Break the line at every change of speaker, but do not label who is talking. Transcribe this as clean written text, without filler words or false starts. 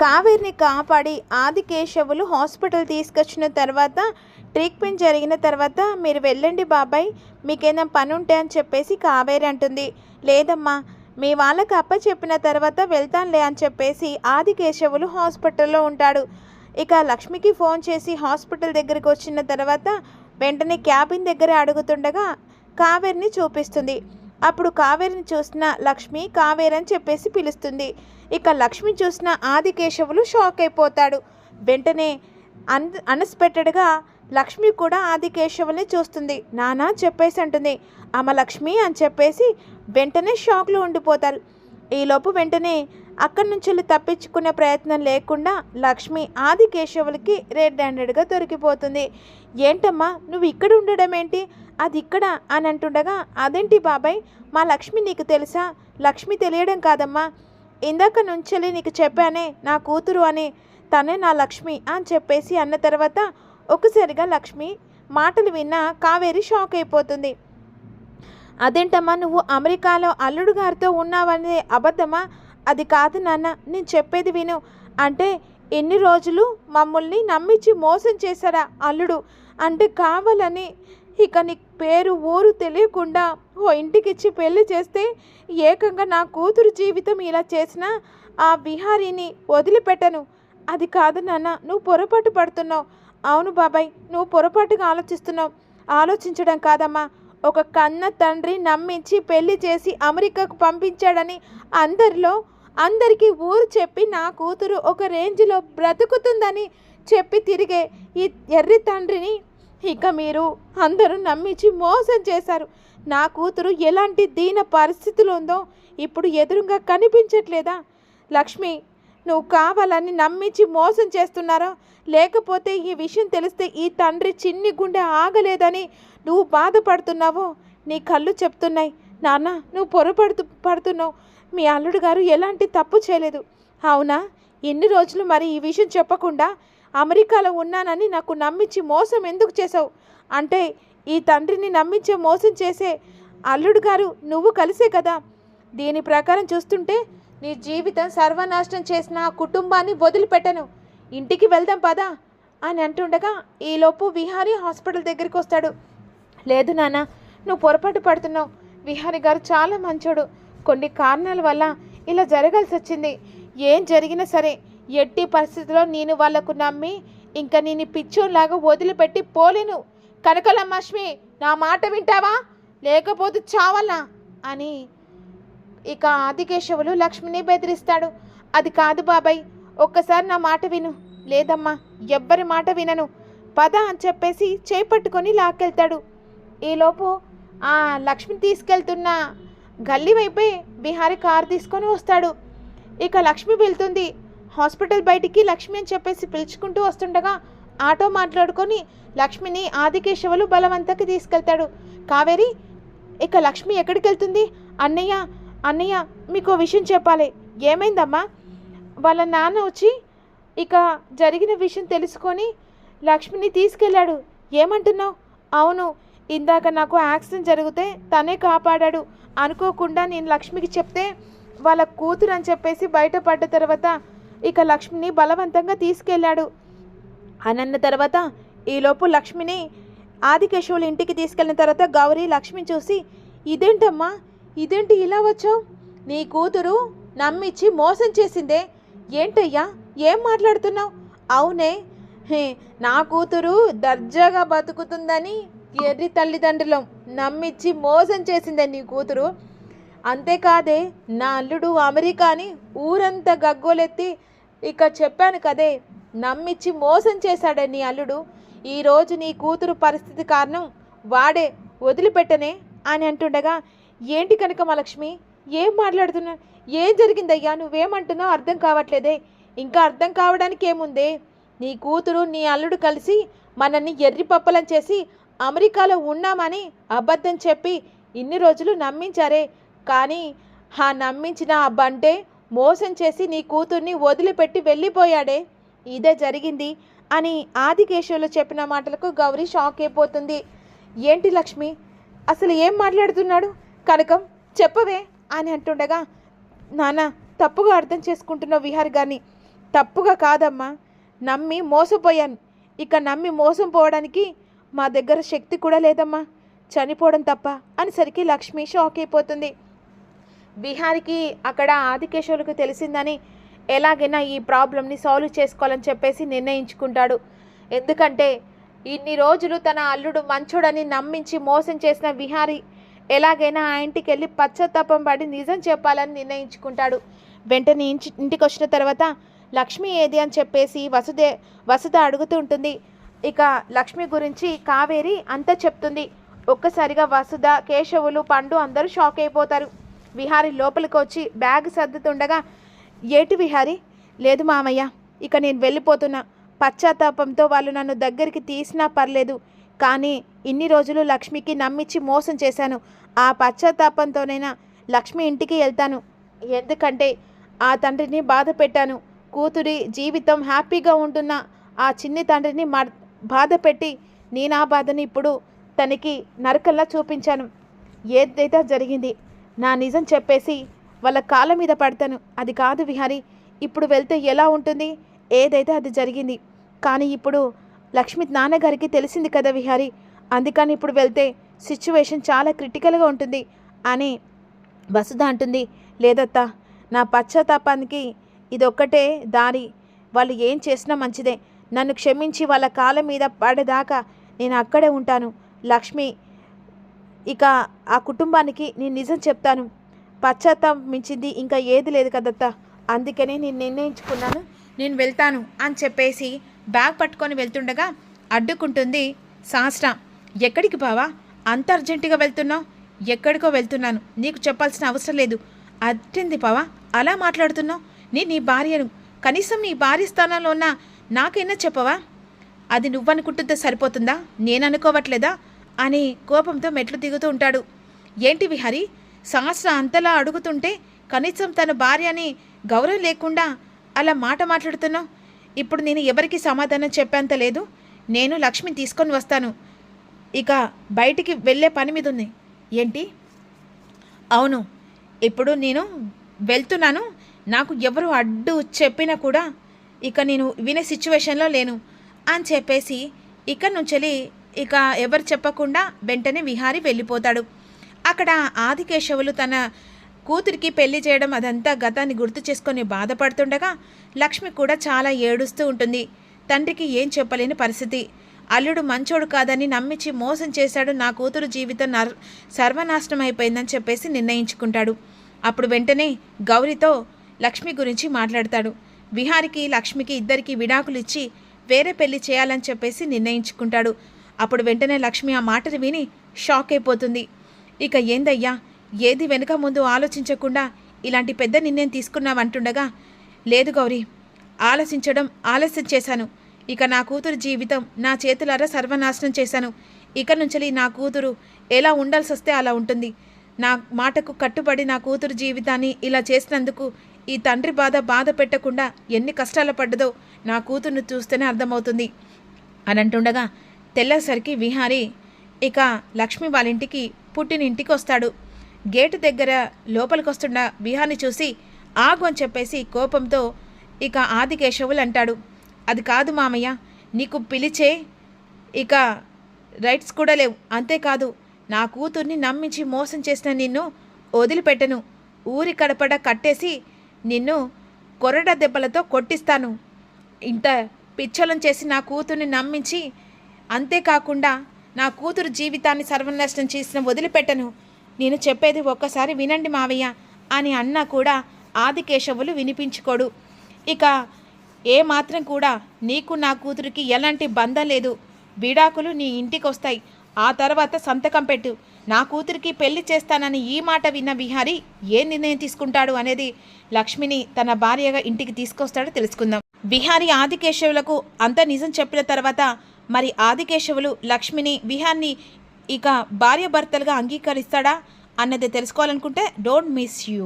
కావేరిని కాపాడి ఆదికేశవులు హాస్పిటల్ తీసుకొచ్చిన తర్వాత ట్రీట్మెంట్ జరిగిన తర్వాత మీరు వెళ్ళండి బాబాయ్, మీకేమైనా పని ఉంటే అని చెప్పేసి కావేరి అంటుంది. లేదమ్మా, మీ వాళ్ళకి అప్పచెప్పిన తర్వాత వెళ్తానులే అని చెప్పేసి ఆదికేశవులు హాస్పిటల్లో ఉంటాడు. ఇక లక్ష్మికి ఫోన్ చేసి హాస్పిటల్ దగ్గరికి వచ్చిన తర్వాత వెంటనే క్యాబిన్ దగ్గర అడుగుతుండగా కావేరిని చూపిస్తుంది. అప్పుడు కావేరిని చూసిన లక్ష్మి కావేరి అని చెప్పేసి పిలుస్తుంది. ఇక లక్ష్మి చూసిన ఆదికేశవులు షాక్ అయిపోతాడు. వెంటనే అన్ఎక్స్పెక్టెడ్గా లక్ష్మి కూడా ఆదికేశవుల్ని చూస్తుంది. నానా చెప్పేసి అంటుంది. అమ్మ లక్ష్మి అని చెప్పేసి వెంటనే షాక్లో ఉండిపోతారు. ఈలోపు వెంటనే అక్కడి నుంచి తప్పించుకునే ప్రయత్నం లేకుండా లక్ష్మి ఆదికేశవులకి రెడ్ హ్యాండెడ్గా దొరికిపోతుంది. ఏంటమ్మా నువ్వు ఇక్కడ ఉండడం ఏంటి, అది ఇక్కడ అని అంటుండగా, అదేంటి బాబాయ్, మా లక్ష్మి నీకు తెలుసా? లక్ష్మి తెలియడం కాదమ్మా, ఇందాక నుంచి నీకు చెప్పానే నా కూతురు అని, తనే నా లక్ష్మి అని చెప్పేసి అన్న తర్వాత ఒకసారిగా లక్ష్మి మాటలు విన్న కావేరి షాక్ అయిపోతుంది. అదేంటమ్మా నువ్వు అమెరికాలో అల్లుడు గారితో ఉన్నావనే అబద్ధమా? అది కాదు నాన్న, నేను చెప్పేది విను. అంటే ఎన్ని రోజులు మమ్మల్ని నమ్మించి మోసం చేశాడా అల్లుడు, అంటే కావాలని ఇక నీ పేరు ఊరు తెలియకుండా ఓ ఇంటికిచ్చి పెళ్లి చేస్తే ఏకంగా నా కూతురు జీవితం ఇలా చేసిన ఆ విహారీని వదిలిపెట్టను. అది కాదు నాన్న, నువ్వు పొరపాటు పడుతున్నావు. అవును బాబాయ్, నువ్వు పొరపాటుగా ఆలోచిస్తున్నావు. ఆలోచించడం కాదమ్మా, ఒక కన్న తండ్రి నమ్మించి పెళ్లి చేసి అమెరికాకు పంపించాడని అందరికీ ఊరు చెప్పి నా కూతురు ఒక రేంజ్లో బ్రతుకుతుందని చెప్పి తిరిగే ఈ ఎర్రి తండ్రిని ఇక మీరు అందరూ నమ్మించి మోసం చేశారు. నా కూతురు ఎలాంటి దీన పరిస్థితులు ఉందో ఇప్పుడు ఎదురుగా కనిపించట్లేదా? లక్ష్మి, నువ్వు కావాలని నమ్మించి మోసం చేస్తున్నారో లేకపోతే ఈ విషయం తెలిస్తే ఈ తండ్రి చిన్ని గుండె ఆగలేదని నువ్వు బాధపడుతున్నావో నీ కళ్ళు చెప్తున్నాయి. నాన్న, నువ్వు పడుతున్నావు. మీ అల్లుడు గారు ఎలాంటి తప్పు చేయలేదు. అవునా? ఎన్ని రోజులు మరి ఈ విషయం చెప్పకుండా అమెరికాలో ఉన్నానని నాకు నమ్మించి మోసం ఎందుకు చేసావు? అంటే ఈ తండ్రిని నమ్మించే మోసం చేసే అల్లుడు గారు నువ్వు కలిసే కదా. దీని ప్రకారం చూస్తుంటే నీ జీవితం సర్వనాశనం చేసిన ఆ కుటుంబాన్ని వదిలిపెట్టను. ఇంటికి వెళ్దాం పదా అని అంటుండగా ఈలోపు విహారీ హాస్పిటల్ దగ్గరికి వస్తాడు. లేదు నాన్న, నువ్వు పొరపాటు పడుతున్నావు. విహారీ గారు చాలా మంచోడు. కొన్ని కారణాల వల్ల ఇలా జరగాల్సి వచ్చింది. ఏం జరిగినా సరే ఎట్టి పరిస్థితుల్లో నేను వాళ్లకు నమ్మి ఇంకా నేను పిచ్చోన్లాగా వదిలిపెట్టి పోలేను. కనకలమ్మాష్మి, నా మాట వింటావా లేకపోతే చావాలా అని ఇక ఆదికేశవులు లక్ష్మిని బెదిరిస్తాడు. అది కాదు బాబాయ్, ఒక్కసారి నా మాట విను. లేదమ్మా, ఎవ్వరి మాట వినను, పద అని చెప్పేసి చేపట్టుకొని లాక్కెళ్తాడు. ఈలోపు ఆ లక్ష్మిని తీసుకెళ్తున్న గల్లీ వైపే విహారీ కారు తీసుకొని వస్తాడు. ఇక లక్ష్మి వెళ్తుంది హాస్పిటల్ బయటికి. లక్ష్మి అని చెప్పేసి పిలుచుకుంటూ వస్తుండగా ఆటో మాట్లాడుకొని లక్ష్మిని ఆదికేశవులు బలవంతంగా తీసుకెళ్తాడు. కావేరి, ఇక లక్ష్మి ఎక్కడికి వెళ్తుంది? అన్నయ్య మీకు విషయం చెప్పాలి. ఏమైందమ్మా? వాళ్ళ నాన్న వచ్చి ఇక జరిగిన విషయం తెలుసుకొని లక్ష్మిని తీసుకెళ్ళాడు. ఏమంటున్నావు? అవును, ఇందాక నాకు యాక్సిడెంట్ జరిగితే తనే కాపాడాడు. అనుకోకుండా నేను లక్ష్మికి చెప్తే వాళ్ళ కూతురు అని చెప్పేసి బయటపడ్డ తర్వాత ఇక లక్ష్మిని బలవంతంగా తీసుకెళ్ళాడు అని అన్న తర్వాత ఈలోపు లక్ష్మిని ఆదికేశవులు ఇంటికి తీసుకెళ్ళిన తర్వాత గౌరీ లక్ష్మిని చూసి, ఇదేంటమ్మా, ఇదేంటి ఇలా వచ్చావు? నీ కూతురు నమ్మించి మోసం చేసిందే. ఏంటయ్యా, ఏం మాట్లాడుతున్నావు? అవునే, నా కూతురు దర్జాగా బతుకుతుందని ఎర్రి తల్లిదండ్రులం నమ్మించి మోసం చేసిందే నీ కూతురు. అంతేకాదే నా అల్లుడు అమెరికాని ఊరంతా గగ్గోలెత్తి ఇక చెప్పాను కదే, నమ్మించి మోసం చేశాడే నీ అల్లుడు. ఈరోజు నీ కూతురు పరిస్థితి కారణం వాడే, వదిలిపెట్టనే అని అంటుండగా, ఏంటి కనకమహాలక్ష్మి, ఏం మాట్లాడుతున్నా? ఏం జరిగిందయ్యా? నువ్వేమంటున్నావు అర్థం కావట్లేదే. ఇంకా అర్థం కావడానికి ఏముందే? నీ కూతురు నీ అల్లుడు కలిసి మనల్ని ఎర్రి పప్పలం చేసి అమెరికాలో ఉన్నామని అబద్ధం చెప్పి ఇన్ని రోజులు నమ్మించారే. కానీ ఆ నమ్మించిన ఆ బంటే మోసం చేసి నీ కూతుర్ని వదిలిపెట్టి వెళ్ళిపోయాడే. ఇదే జరిగింది అని ఆదికేశవులు చెప్పిన మాటలకు గౌరీ షాక్ అయిపోతుంది. ఏంటి లక్ష్మి, అసలు ఏం మాట్లాడుతున్నాడు? కనకం చెప్పవే అని అంటుండగా, నాన్న తప్పుగా అర్థం చేసుకుంటున్నావు విహారీ గారిని. తప్పుగా కాదమ్మా, నమ్మి మోసపోయాను. ఇక నమ్మి మోసం పోవడానికి మా దగ్గర శక్తి కూడా లేదమ్మా, చనిపోవడం తప్ప అనేసరికి లక్ష్మి షాక్ అయిపోతుంది. విహారికి అక్కడ ఆదికేశవులకు తెలిసిందని ఎలాగైనా ఈ ప్రాబ్లమ్ని సాల్వ్ చేసుకోవాలని చెప్పేసి నిర్ణయించుకుంటాడు. ఎందుకంటే ఇన్ని రోజులు తన అల్లుడు మంచోడని నమ్మించి మోసం చేసిన విహారి ఎలాగైనా ఆ ఇంటికి వెళ్ళి పశ్చాత్తాపం పడి నిజం చెప్పాలని నిర్ణయించుకుంటాడు. వెంటనే ఇంటికి వచ్చిన తర్వాత లక్ష్మి ఏది అని చెప్పేసి వసుధ అడుగుతూ ఉంటుంది. ఇక లక్ష్మి గురించి కావేరి అంతా చెప్తుంది. ఒక్కసారిగా వసుధ, కేశవులు, పండు అందరూ షాక్ అయిపోతారు. విహారి లోపలికి వచ్చి బ్యాగ్ సర్దుతుండగా, ఏటి విహారి? లేదు మామయ్య, ఇక నేను వెళ్ళిపోతున్నా. పశ్చాత్తాపంతో వాళ్ళు నన్ను దగ్గరికి తీసినా పర్లేదు, కానీ ఇన్ని రోజులు లక్ష్మికి నమ్మించి మోసం చేశాను. ఆ పశ్చాత్తాపంతోనైనా లక్ష్మి ఇంటికి వెళ్తాను. ఎందుకంటే ఆ తండ్రిని బాధ పెట్టాను. కూతురి జీవితం హ్యాపీగా ఉంటున్న ఆ చిన్ని తండ్రిని బాధ పెట్టి నేను ఆ బాధని ఇప్పుడు తనకి నరకల్లా చూపించాను. ఏదైతే జరిగింది నా నిజం చెప్పేసి వాళ్ళ కాళ్ళ మీద పడతాను. అది కాదు విహారి, ఇప్పుడు వెళ్తే ఎలా ఉంటుంది? ఏదైతే అది జరిగింది, కానీ ఇప్పుడు లక్ష్మి నాన్నగారికి తెలిసింది కదా విహారి, అందుకని ఇప్పుడు వెళ్తే సిచ్యువేషన్ చాలా క్రిటికల్గా ఉంటుంది అని వసుధ అంటుంది. లేదత్తా, నా పశ్చాత్తాపానికి ఇదొక్కటే దారి. వాళ్ళు ఏం చేసినా మంచిదే. నన్ను క్షమించి వాళ్ళ కాళ్ళ మీద పడేదాకా నేను అక్కడే ఉంటాను. లక్ష్మి ఇక ఆ కుటుంబానికి నేను నిజం చెప్తాను. పశ్చాత్తాపం మించింది ఇంకా ఏది లేదు కదత్తా, అందుకనే నేను నిర్ణయించుకున్నాను, నేను వెళ్తాను అని చెప్పేసి బ్యాగ్ పట్టుకొని వెళ్తుండగా అడ్డుకుంటుంది సహస్ర. ఎక్కడికి బావా, అంత అర్జెంటుగా వెళ్తున్నావు? ఎక్కడికో వెళ్తున్నాను, నీకు చెప్పాల్సిన అవసరం లేదు. అదేంది బావా అలా మాట్లాడుతున్నావు? నేను నీ భార్యను, కనీసం నీ భార్య స్థానంలో ఉన్న నాకైనా చెప్పవా? అది నువ్వనుకుంటుంటే సరిపోతుందా, నేను అనుకోవట్లేదా అని కోపంతో మెట్లు దిగుతూ ఉంటాడు. ఏంటి విహారి, సహస్ర అంతలా అడుగుతుంటే కనీసం తన భార్యని గౌరవం లేకుండా అలా మాట్లాడుతున్నావు? ఇప్పుడు నేను ఎవరికి సమాధానం చెప్పేంత లేదు. నేను లక్ష్మిని తీసుకొని వస్తాను, ఇక బయటికి వెళ్ళే పని మీద ఉంది. ఏంటి? అవును, ఇప్పుడు నేను వెళ్తున్నాను. నాకు ఎవరు అడ్డు చెప్పినా కూడా ఇక నేను వినే సిచ్యువేషన్లో లేను అని చెప్పేసి ఇక్కడి నుంచి ఇక ఎవరు చెప్పకుండా వెంటనే విహారి వెళ్ళిపోతాడు. అక్కడ ఆదికేశవులు తన కూతురికి పెళ్లి చేయడం అదంతా గతాన్ని గుర్తు చేసుకొని బాధపడుతుండగా లక్ష్మి కూడా చాలా ఏడుస్తూ ఉంటుంది. తండ్రికి ఏం చెప్పలేని పరిస్థితి. అల్లుడు మంచోడు కాదని నమ్మించి మోసం చేశాడు, నా కూతురు జీవితం సర్వనాశనం అయిపోయిందని చెప్పేసి నిర్ణయించుకుంటాడు. అప్పుడు వెంటనే గౌరితో లక్ష్మి గురించి మాట్లాడతాడు. విహారికి లక్ష్మికి ఇద్దరికి విడాకులు ఇచ్చి వేరే పెళ్లి చేయాలని చెప్పేసి నిర్ణయించుకుంటాడు. అప్పుడు వెంటనే లక్ష్మి ఆ మాటలు విని షాక్ అయిపోతుంది. ఇక ఏందయ్యా, ఏది వెనుక ముందు ఆలోచించకుండా ఇలాంటి పెద్ద నిర్ణయం తీసుకున్నావంటుండగా, లేదు గౌరీ, ఆలస్యం చేశాను. ఇక నా కూతురు జీవితం నా చేతులారా సర్వనాశనం చేశాను. ఇక నుంచి నా కూతురు ఎలా ఉండాల్సి వస్తే అలా ఉంటుంది. నా మాటకు కట్టుబడి నా కూతురు జీవితాన్ని ఇలా చేసినందుకు ఈ తండ్రి బాధ పెట్టకుండా ఎన్ని కష్టాలు పడ్డదో నా కూతురును చూస్తేనే అర్థమవుతుంది అని అంటుండగా తెల్లేసరికి విహారి ఇక లక్ష్మి వాళ్ళ ఇంటికి పుట్టినింటికి వస్తాడు. గేటు దగ్గర లోపలికి వస్తున్న విహాన్ని చూసి ఆగు అని చెప్పేసి కోపంతో ఇక ఆదికేశవులు అంటాడు. అది కాదు మామయ్య, నీకు పిలిచే ఇక రైట్స్ కూడా లేవు. అంతేకాదు, నా కూతుర్ని నమ్మించి మోసం చేసిన నిన్ను వదిలిపెట్టను. ఊరి కడపడ కట్టేసి నిన్ను కొరడ దెబ్బలతో కొట్టిస్తాను. ఇంత పిచ్చలం చేసి నా కూతుర్ని నమ్మించి, అంతేకాకుండా నా కూతురు జీవితాన్ని సర్వనాశనం చేసిన వదిలిపెట్టను. నేను చెప్పేది ఒక్కసారి వినండి మావయ్య అని అన్నా కూడా ఆదికేశవులు వినిపించుకోడు. ఇక ఏమాత్రం కూడా నీకు నా కూతురికి ఎలాంటి బంధం లేదు. విడాకులు నీ ఇంటికి వస్తాయి, ఆ తర్వాత సంతకం పెట్టు. నా కూతురికి పెళ్లి చేస్తానని ఈ మాట విన్న విహారి ఏ నిర్ణయం తీసుకుంటాడు అనేది లక్ష్మిని తన భార్యగా ఇంటికి తీసుకొస్తాడో తెలుసుకుందాం. విహారి ఆదికేశవులకు అంత నిజం చెప్పిన తర్వాత మరి ఆదికేశవులు లక్ష్మిని విహార్ని ఇక భార్యాభర్తలుగా అంగీకరిస్తాడా అన్నది తెలుసుకోవాలనుకుంటే డోంట్ మిస్ యూ.